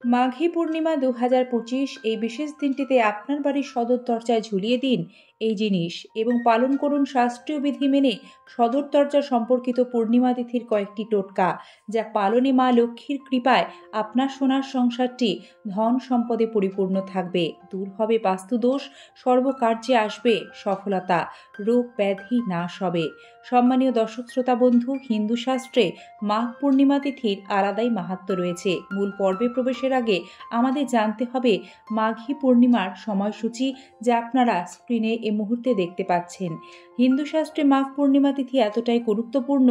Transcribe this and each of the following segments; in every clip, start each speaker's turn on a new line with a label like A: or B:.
A: মাঘী পূর্ণিমা ২০২৫ এই বিশেষ দিনটিতে আপনার বাড়ির সদর দরজায় ঝুলিয়ে দিন এই জিনিস এবং পালন করুন শাস্ত্রীয় বিধি মেনে সদর দরজা সম্পর্কিত পূর্ণিমা তিথির কয়েকটি টোটকা, যা পালনে মা লক্ষ্মীর কৃপায় আপনার সোনার সংসারটি ধন সম্পদে পরিপূর্ণ থাকবে। দূর হবে বাস্তুদোষ, সর্বকার্যে আসবে সফলতা, রোগ ব্যাধি নাশ হবে। সম্মানীয় দর্শক শ্রোতা বন্ধু, হিন্দু শাস্ত্রে মাঘ পূর্ণিমা তিথির আলাদাই মাহাত্ম্য রয়েছে। মূল পর্বে প্রবেশের আগে আমাদের জানতে হবে মাঘী পূর্ণিমার সময়সূচি, যা আপনারা স্ক্রিনে এই মুহূর্তে দেখতে পাচ্ছেন। হিন্দু শাস্ত্রে মাঘ পূর্ণিমা তিথি এতটাই গুরুত্বপূর্ণ,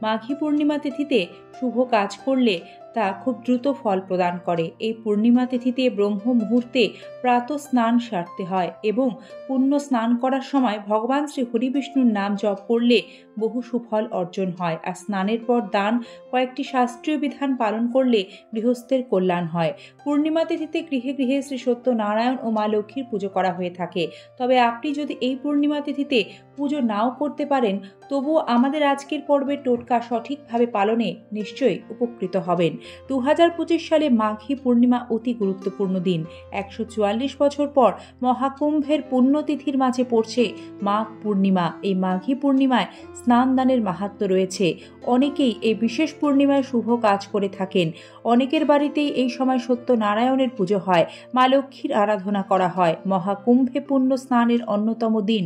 A: মাঘী পূর্ণিমা তিথিতে শুভ কাজ করলে তা খুব দ্রুত ফল প্রদান করে। এই পূর্ণিমা তিথিতে ব্রহ্ম মুহূর্তে প্রাতঃ স্নান সারতে হয় এবং পুণ্য স্নান করার সময় ভগবান শ্রী হরিবিষ্ণুর নাম জপ করলে বহু সুফল অর্জন হয়। আর স্নানের পর দান, কয়েকটি শাস্ত্রীয় বিধান পালন করলে গৃহস্থের কল্যাণ হয়। পূর্ণিমা তিথিতে গৃহে গৃহে শ্রী সত্যনারায়ণ ও মা লক্ষ্মীর পুজো করা হয়ে থাকে। তবে আপনি যদি এই পূর্ণিমা তিথিতে পুজো নাও করতে পারেন, তবুও আমাদের আজকের পর্বের টোটকা সঠিকভাবে পালনে নিশ্চয়ই উপকৃত হবেন। ২০২৫ সালে মাঘী পূর্ণিমা অতি গুরুত্বপূর্ণ দিন। ১৪৪ বছর পর মহাকুম্ভের পুণ্যতিথির মাঝে পড়ছে মাঘ পূর্ণিমা। এই মাঘী পূর্ণিমায় স্নান দানের মাহাত্ম্য রয়েছে। অনেকেই এই বিশেষ পূর্ণিমায় শুভ কাজ করে থাকেন। অনেকের বাড়িতেই এই সময় সত্যনারায়ণের পুজো হয়, মা লক্ষ্মীর আরাধনা করা হয়। মহাকুম্ভে পুণ্য স্নানের অন্যতম দিন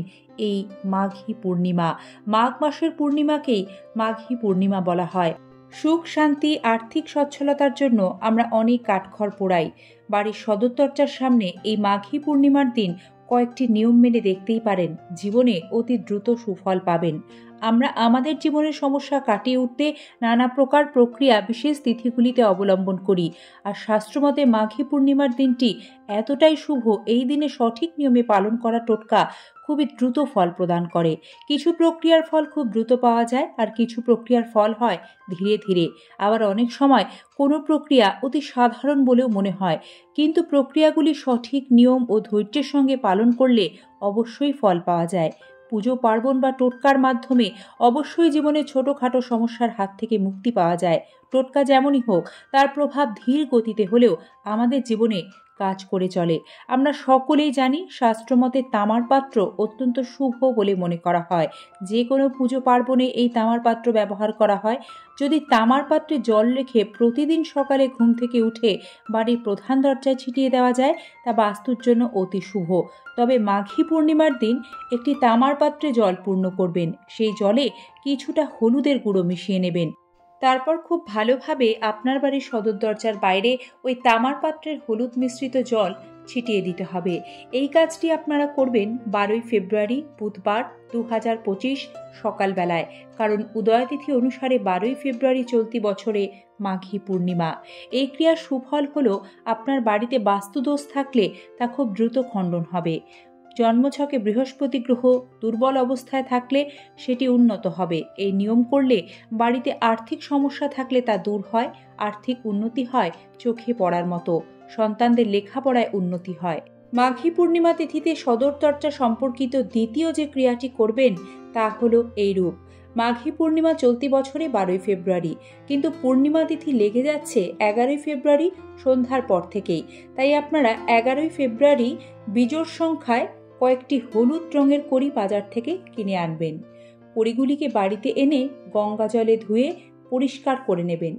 A: এই মাঘী পূর্ণিমা। মাঘ মাসের পূর্ণিমাকেই মাঘী পূর্ণিমা বলা হয়। সুখ, শান্তি, আর্থিক সচ্ছলতার জন্য আমরা অনেক কাঠখড় পোড়াই। বাড়ির সদর দরজার সামনে এই মাঘী পূর্ণিমার দিন কয়েকটি নিয়ম মেনে দেখতেই পারেন, জীবনে অতি দ্রুত সুফল পাবেন। আমরা আমাদের জীবনের সমস্যা কাটিয়ে উঠতে নানা প্রকার প্রক্রিয়া বিশেষ তিথিগুলিতে অবলম্বন করি। আর শাস্ত্রমতে মাঘী পূর্ণিমার দিনটি এতটাই শুভ, এই দিনে সঠিক নিয়মে পালন করা টোটকা খুবই দ্রুত ফল প্রদান করে। কিছু প্রক্রিয়ার ফল খুব দ্রুত পাওয়া যায়, আর কিছু প্রক্রিয়ার ফল হয় ধীরে ধীরে। আবার অনেক সময় কোনো প্রক্রিয়া অতি সাধারণ বলেও মনে হয়, কিন্তু প্রক্রিয়াগুলি সঠিক নিয়ম ও ধৈর্যের সঙ্গে পালন করলে অবশ্যই ফল পাওয়া যায়। পুজো পার্বণ বা টোটকার মাধ্যমে অবশ্যই জীবনে ছোটখাটো সমস্যার হাত থেকে মুক্তি পাওয়া যায়। টোটকা যেমনই হোক, তার প্রভাব ধীর গতিতে হলেও আমাদের জীবনে কাজ করে চলে। আমরা সকলেই জানি, শাস্ত্রমতে তামার পাত্র অত্যন্ত শুভ বলে মনে করা হয়। যে কোনো পুজো পার্বণে এই তামার পাত্র ব্যবহার করা হয়। যদি তামার পাত্রে জল রেখে প্রতিদিন সকালে ঘুম থেকে উঠে বাড়ির প্রধান দরজায় ছিটিয়ে দেওয়া যায়, তা বাস্তুর জন্য অতি শুভ। তবে মাঘী পূর্ণিমার দিন একটি তামার পাত্রে জল পূর্ণ করবেন। সেই জলে কিছুটা হলুদের গুঁড়ো মিশিয়ে নেবেন। তারপর খুব ভালোভাবে আপনার বাড়ির সদর দরজার বাইরে ওই তামার পাত্রের হলুদ মিশ্রিত জল ছিটিয়ে দিতে হবে। এই কাজটি আপনারা করবেন ১২ই ফেব্রুয়ারি বুধবার ২০২৫ সকালবেলায়, কারণ উদয়তিথি অনুসারে ১২ই ফেব্রুয়ারি চলতি বছরে মাঘী পূর্ণিমা। এই ক্রিয়ার সুফল হলো আপনার বাড়িতে বাস্তুদোষ থাকলে তা খুব দ্রুত খণ্ডন হবে। জন্মছকে বৃহস্পতি গ্রহ দুর্বল অবস্থায় থাকলে সেটি উন্নত হবে। এই নিয়ম করলে বাড়িতে আর্থিক সমস্যা থাকলে তা দূর হয়, আর্থিক উন্নতি হয় চোখে পড়ার মতো, সন্তানদের লেখাপড়ায় উন্নতি হয়। মাঘী পূর্ণিমা তিথিতে সদর দরজা সম্পর্কিত দ্বিতীয় যে ক্রিয়াটি করবেন তা হলো এইরূপ। মাঘী পূর্ণিমা চলতি বছরে ১২ই ফেব্রুয়ারি, কিন্তু পূর্ণিমা তিথি লেগে যাচ্ছে ১১ই ফেব্রুয়ারি সন্ধ্যার পর থেকেই। তাই আপনারা ১১ই ফেব্রুয়ারি বিজোড় সংখ্যায় কয়েকটি হলুদ রঙের কড়ি বাজার থেকে কিনে আনবেন। কড়িগুলিকে বাড়িতে এনে গঙ্গা জলে ধুয়ে পরিষ্কার করে নেবেন।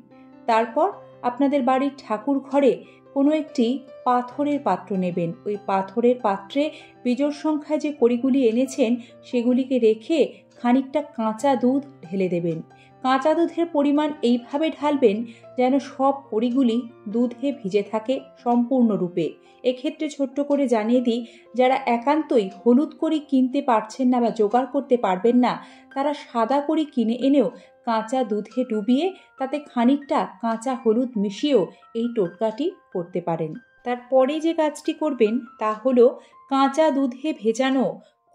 A: তারপর আপনাদের বাড়ির ঠাকুর ঘরে কোনো একটি পাথরের পাত্র নেবেন। ওই পাথরের পাত্রে বিজোড় সংখ্যায় যে কড়িগুলি এনেছেন সেগুলিকে রেখে খানিকটা কাঁচা দুধ ঢেলে দেবেন। কাঁচা দুধের পরিমাণ এইভাবে ঢালবেন যেন সব কড়িগুলি দুধে ভিজে থাকে সম্পূর্ণরূপে। এক্ষেত্রে ছোট্ট করে জানিয়ে দিই, যারা একান্তই হলুদ কড়ি কিনতে পারছেন না বা জোগাড় করতে পারবেন না, তারা সাদা কড়ি কিনে এনেও কাঁচা দুধে ডুবিয়ে তাতে খানিকটা কাঁচা হলুদ মিশিয়েও এই টোটকাটি করতে পারেন। তারপরে যে কাজটি করবেন তা হলো, কাঁচা দুধে ভেজানো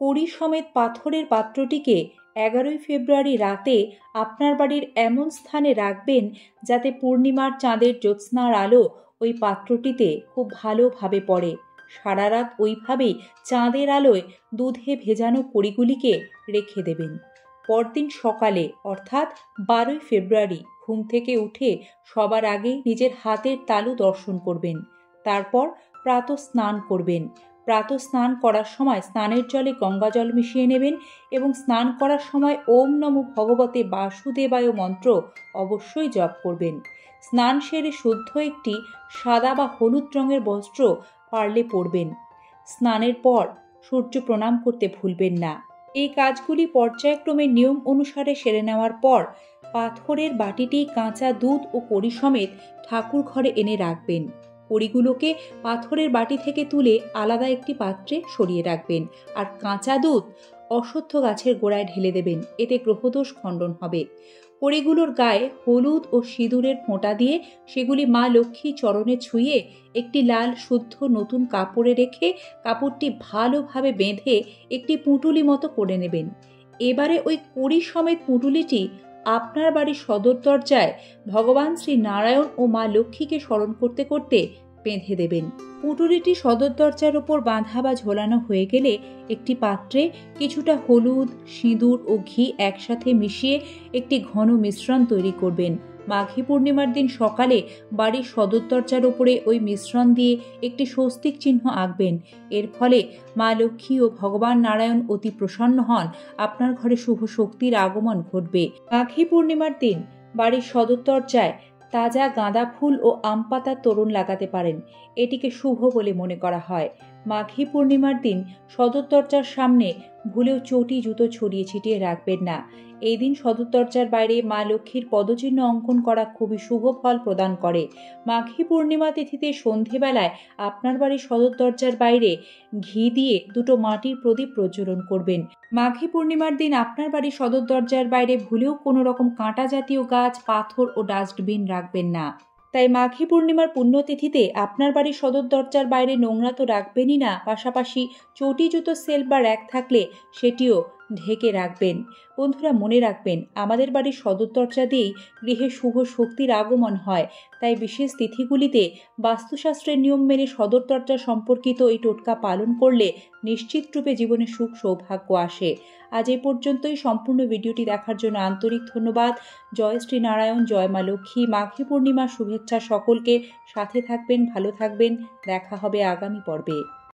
A: কড়ি সমেত পাথরের পাত্রটিকে ১১ই ফেব্রুয়ারি রাতে আপনার বাড়ির এমন স্থানে রাখবেন যাতে পূর্ণিমার চাঁদের জ্যোৎস্নার আলো ওই পাত্রটিতে খুব ভালোভাবে পড়ে। সারা রাত ওইভাবেই চাঁদের আলোয় দুধে ভেজানো কড়িগুলিকে রেখে দেবেন। পরদিন সকালে অর্থাৎ 12ই ফেব্রুয়ারি ঘুম থেকে উঠে সবার আগে নিজের হাতের তালু দর্শন করবেন। তারপর প্রাতঃ স্নান করবেন। প্রাতঃ স্নান করার সময় স্নানের জলে গঙ্গা জল মিশিয়ে নেবেন এবং স্নান করার সময় ওম নমো ভগবতে বাসুদেবায় মন্ত্র অবশ্যই জপ করবেন। স্নান সেরে শুদ্ধ একটি সাদা বা হলুদ রঙের বস্ত্র পারলে পরবেন। স্নানের পর সূর্য প্রণাম করতে ভুলবেন না। এই কাজগুলি পর্যায়ক্রমে নিয়ম অনুসারে সেরে নেওয়ার পর পাথরের বাটিটি কাঁচা দুধ ও কড়ি সমেত ঠাকুর ঘরে এনে রাখবেন। কড়িগুলোকে পাথরের বাটি থেকে তুলে আলাদা একটি পাত্রে সরিয়ে রাখবেন আর কাঁচা দুধ অশ্বত্থ গাছের গোড়ায় ঢেলে দেবেন। এতে গ্রহদোষ খণ্ডন হবে। কড়িগুলোর গায়ে হলুদ ও সিঁদুরের ফোঁটা দিয়ে সেগুলি মা লক্ষ্মী চরণে ছুঁয়ে একটি লাল শুদ্ধ নতুন কাপড়ে রেখে কাপড়টি ভালোভাবে বেঁধে একটি পুঁটুলি মতো করে নেবেন। এবারে ওই কড়ি সমেত পুঁটুলিটি আপনার বাড়ির সদর দরজায় ভগবান শ্রী নারায়ণ ও মা লক্ষ্মীকে স্মরণ করতে করতে বেঁধে দেবেন। পুঁটুলিটি সদর দরজার ওপর বাঁধা বা ঝোলানো হয়ে গেলে একটি পাত্রে কিছুটা হলুদ, সিঁদুর ও ঘি একসাথে মিশিয়ে একটি ঘন মিশ্রণ তৈরি করবেন। মাঘী পূর্ণিমার দিন সকালে বাড়ির সদর দরজার ওপরে ওই মিশ্রণ দিয়ে একটি স্বস্তিক চিহ্ন আঁকবেন। এর ফলে মা লক্ষ্মী ও ভগবান নারায়ণ অতি প্রসন্ন হন। আপনার ঘরে শুভ শক্তির আগমন ঘটবে। মাঘী পূর্ণিমার দিন বাড়ির সদর দরজায় তাজা গাঁদা ফুল ও আম পাতার তোরণ লাগাতে পারেন। এটিকে শুভ বলে মনে করা হয়। মাঘী পূর্ণিমার দিন সদর দরজার সামনে ভুলেও চটি জুতো ছড়িয়ে ছিটিয়ে রাখবেন না। এই দিন সদর দরজার বাইরে মা লক্ষ্মীর পদচিহ্ন অঙ্কন করা খুবই শুভ ফল প্রদান করে। মাঘী পূর্ণিমা তিথিতে সন্ধেবেলায় আপনার বাড়ির সদর দরজার বাইরে ঘি দিয়ে দুটো মাটির প্রদীপ প্রজ্বলন করবেন। মাঘী পূর্ণিমার দিন আপনার বাড়ির সদর দরজার বাইরে ভুলেও কোনো রকম কাঁটা জাতীয় গাছ, পাথর ও ডাস্টবিন রাখবেন না। তাই মাঘী পূর্ণিমার পুণ্যতিথিতে আপনার বাড়ির সদর দরজার বাইরে নোংরা তো রাখবেনই না, পাশাপাশি চটি জুতো সেল বা র্যাক থাকলে সেটিও ঢেকে রাখবেন। বন্ধুরা, মনে রাখবেন, আমাদের বাড়ির সদর দরজা দিয়েই গৃহে শুভ শক্তির আগমন হয়। তাই বিশেষ তিথিগুলিতে বাস্তুশাস্ত্রের নিয়ম মেনে সদর দরজা সম্পর্কিত এই টোটকা পালন করলে নিশ্চিত রূপে জীবনে সুখ সৌভাগ্য আসে। আজ এই পর্যন্তই। সম্পূর্ণ ভিডিওটি দেখার জন্য আন্তরিক ধন্যবাদ। জয় শ্রী নারায়ণ, জয় মা লক্ষ্মী। মাঘী পূর্ণিমার শুভেচ্ছা সকলকে। সাথে থাকবেন, ভালো থাকবেন। দেখা হবে আগামী পর্বে।